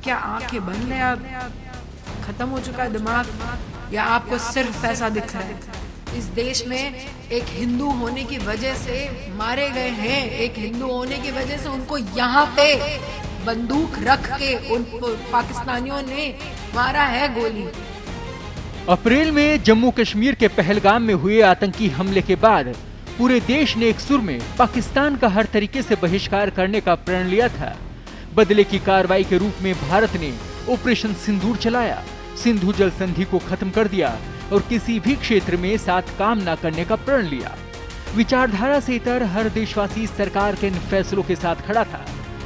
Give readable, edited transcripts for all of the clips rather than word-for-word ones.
क्या आंखें बंद है? अब खत्म हो चुका है दिमाग, या आपको सिर्फ पैसा दिख रहा है? इस देश में एक हिंदू होने की वजह से मारे गए हैं, एक हिंदू होने की वजह से उनको यहाँ पे बंदूक रख के उन पाकिस्तानियों ने मारा है गोली। अप्रैल में जम्मू कश्मीर के पहलगाम में हुए आतंकी हमले के बाद पूरे देश ने एक सुर में पाकिस्तान का हर तरीके से बहिष्कार करने का प्रण लिया था। बदले की कार्रवाई के रूप में भारत ने ऑपरेशन सिंदूर चलाया, सिंधु जल संधि को खत्म कर दिया और किसी भी क्षेत्र में साथ काम न करने का प्रण लिया। विचारधारा से इतर हर देशवासी सरकार के इन फैसलों के साथ खड़ा था।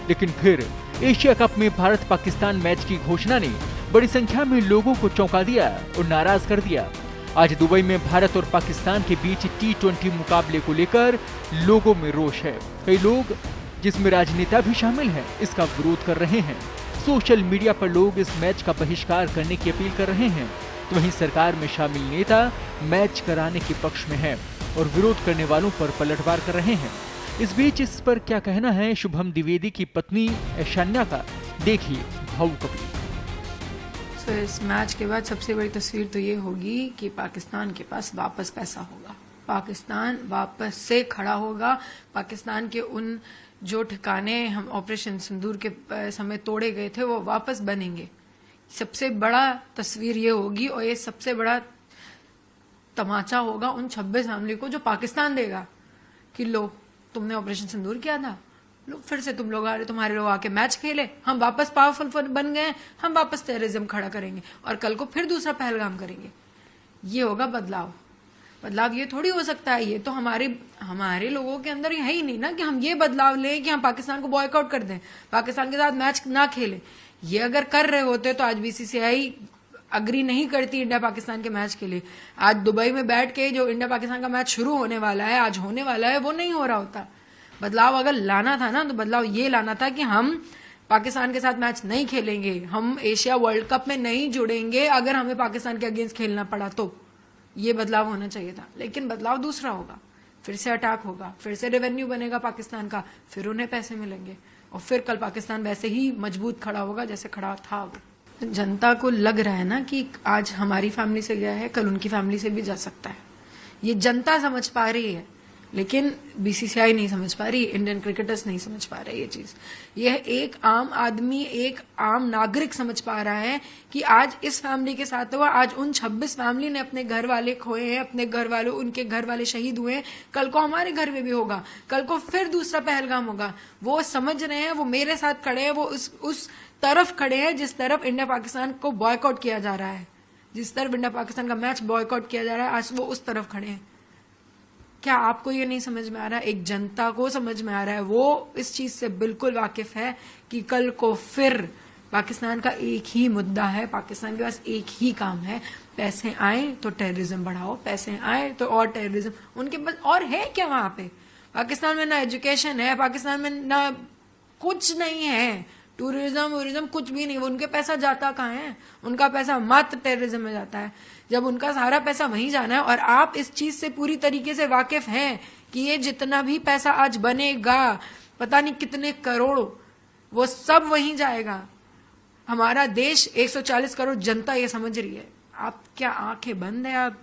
लेकिन फिर एशिया कप में भारत पाकिस्तान मैच की घोषणा ने बड़ी संख्या में लोगों को चौंका दिया और नाराज कर दिया। आज दुबई में भारत और पाकिस्तान के बीच T20 मुकाबले को लेकर लोगों में रोष है। कई लोग, जिसमें राजनेता भी शामिल हैं, इसका विरोध कर रहे हैं। सोशल मीडिया पर लोग इस मैच का बहिष्कार करने की अपील कर रहे हैं, तो वहीं सरकार में शामिल नेता मैच कराने के पक्ष में है और विरोध करने वालों पर पलटवार कर रहे हैं। इस बीच इस पर क्या कहना है शुभम द्विवेदी की पत्नी ऐशान्या का, देखिए भावुक अपील। तो इस मैच के बाद सबसे बड़ी तस्वीर तो ये होगी कि पाकिस्तान के पास वापस पैसा होगा, पाकिस्तान वापस से खड़ा होगा, पाकिस्तान के उन जो ठिकाने हम ऑपरेशन सिंदूर के समय तोड़े गए थे वो वापस बनेंगे। सबसे बड़ा तस्वीर ये होगी और ये सबसे बड़ा तमाचा होगा उन 26 फैमिली को जो पाकिस्तान देगा कि लो तुमने ऑपरेशन सिंदूर किया था, लो फिर से तुम लोग आ रहे, तुम्हारे लोग आके मैच खेले, हम वापस पावरफुल बन गए, हम वापस टेररिज्म खड़ा करेंगे और कल को फिर दूसरा पहलगाम करेंगे। ये होगा बदलाव। बदलाव ये थोड़ी हो सकता है, ये तो हमारे लोगों के अंदर है ही नहीं ना कि हम ये बदलाव लें कि हम पाकिस्तान को बॉयकआउट कर दें, पाकिस्तान के साथ मैच ना खेलें। ये अगर कर रहे होते तो आज BCCI अग्री नहीं करती इंडिया पाकिस्तान के मैच के लिए। आज दुबई में बैठ के जो इंडिया पाकिस्तान का मैच शुरू होने वाला है, आज होने वाला है, वो नहीं हो रहा होता। बदलाव अगर लाना था ना तो बदलाव ये लाना था कि हम पाकिस्तान के साथ मैच नहीं खेलेंगे, हम एशिया वर्ल्ड कप में नहीं जुड़ेंगे अगर हमें पाकिस्तान के अगेंस्ट खेलना पड़ा तो। ये बदलाव होना चाहिए था, लेकिन बदलाव दूसरा होगा। फिर से अटैक होगा, फिर से रेवेन्यू बनेगा पाकिस्तान का, फिर उन्हें पैसे मिलेंगे और फिर कल पाकिस्तान वैसे ही मजबूत खड़ा होगा जैसे खड़ा था वो। जनता को लग रहा है ना कि आज हमारी फैमिली से गया है, कल उनकी फैमिली से भी जा सकता है। ये जनता समझ पा रही है, लेकिन BCCI नहीं समझ पा रही, इंडियन क्रिकेटर्स नहीं समझ पा रहे ये चीज। यह एक आम आदमी, एक आम नागरिक समझ पा रहा है कि आज इस फैमिली के साथ हुआ, आज उन 26 फैमिली ने अपने घर वाले खोए हैं, अपने घर वालों, उनके घर वाले शहीद हुए हैं, कल को हमारे घर में भी होगा, कल को फिर दूसरा पहलगाम होगा। वो समझ रहे हैं, वो मेरे साथ खड़े हैं, वो उस तरफ खड़े हैं जिस तरफ इंडिया पाकिस्तान को बॉयकॉट किया जा रहा है, जिस तरफ इंडिया पाकिस्तान का मैच बॉयकॉट किया जा रहा है, आज वो उस तरफ खड़े हैं। क्या आपको ये नहीं समझ में आ रहा है? एक जनता को समझ में आ रहा है, वो इस चीज से बिल्कुल वाकिफ है कि कल को फिर पाकिस्तान का एक ही मुद्दा है, पाकिस्तान के पास एक ही काम है, पैसे आए तो टेररिज्म बढ़ाओ, पैसे आए तो और टेररिज्म। उनके पास और है क्या वहां पे? पाकिस्तान में ना एजुकेशन है, पाकिस्तान में ना कुछ नहीं है, टूरिज्म कुछ भी नहीं। उनके पैसा जाता कहाँ है? उनका पैसा मात्र टेररिज्म में जाता है। जब उनका सारा पैसा वहीं जाना है और आप इस चीज से पूरी तरीके से वाकिफ हैं कि ये जितना भी पैसा आज बनेगा, पता नहीं कितने करोड़, वो सब वहीं जाएगा। हमारा देश 140 करोड़ जनता ये समझ रही है। आप क्या आंखें बंद है? आप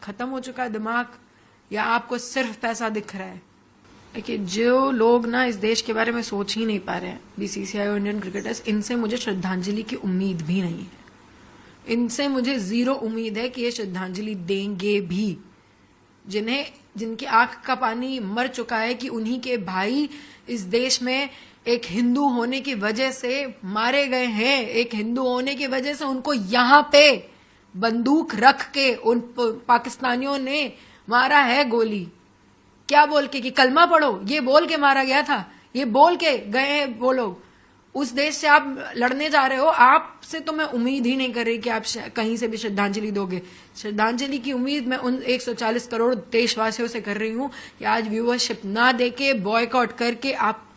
खत्म हो चुका है दिमाग, या आपको सिर्फ पैसा दिख रहा है? देखिए, जो लोग ना इस देश के बारे में सोच ही नहीं पा रहे हैं, BCCI और इंडियन क्रिकेटर्स, इनसे मुझे श्रद्धांजलि की उम्मीद भी नहीं है। इनसे मुझे 0 उम्मीद है कि ये श्रद्धांजलि देंगे भी। जिनकी आंख का पानी मर चुका है कि उन्हीं के भाई इस देश में एक हिंदू होने की वजह से मारे गए हैं, एक हिंदू होने की वजह से उनको यहाँ पे बंदूक रख के उन पाकिस्तानियों ने मारा है गोली। क्या बोल के कि कलमा पढ़ो, ये बोल के मारा गया था, ये बोल के गए हैं वो लोग। उस देश से आप लड़ने जा रहे हो, आपसे तो मैं उम्मीद ही नहीं कर रही कि आप कहीं से भी श्रद्धांजलि दोगे। श्रद्धांजलि की उम्मीद मैं उन 140 करोड़ देशवासियों से कर रही हूं कि आज व्यूअरशिप ना देके, बॉयकॉट करके आप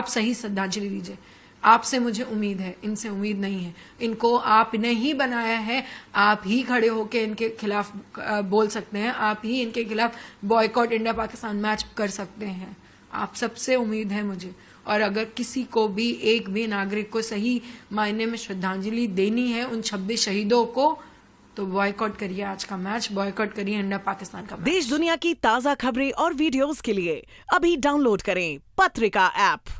सही श्रद्धांजलि दीजिए। आपसे मुझे उम्मीद है, इनसे उम्मीद नहीं है। इनको आपने ही बनाया है, आप ही खड़े होके इनके खिलाफ बोल सकते हैं, आप ही इनके खिलाफ बॉयकॉट इंडिया पाकिस्तान मैच कर सकते हैं। आप सबसे उम्मीद है मुझे, और अगर किसी को भी एक भी नागरिक को सही मायने में श्रद्धांजलि देनी है उन 26 शहीदों को, तो बॉयकॉट करिए आज का मैच, बॉयकॉट करिए इंडिया पाकिस्तान का मैच। देश दुनिया की ताजा खबरें और वीडियोस के लिए अभी डाउनलोड करें पत्रिका ऐप।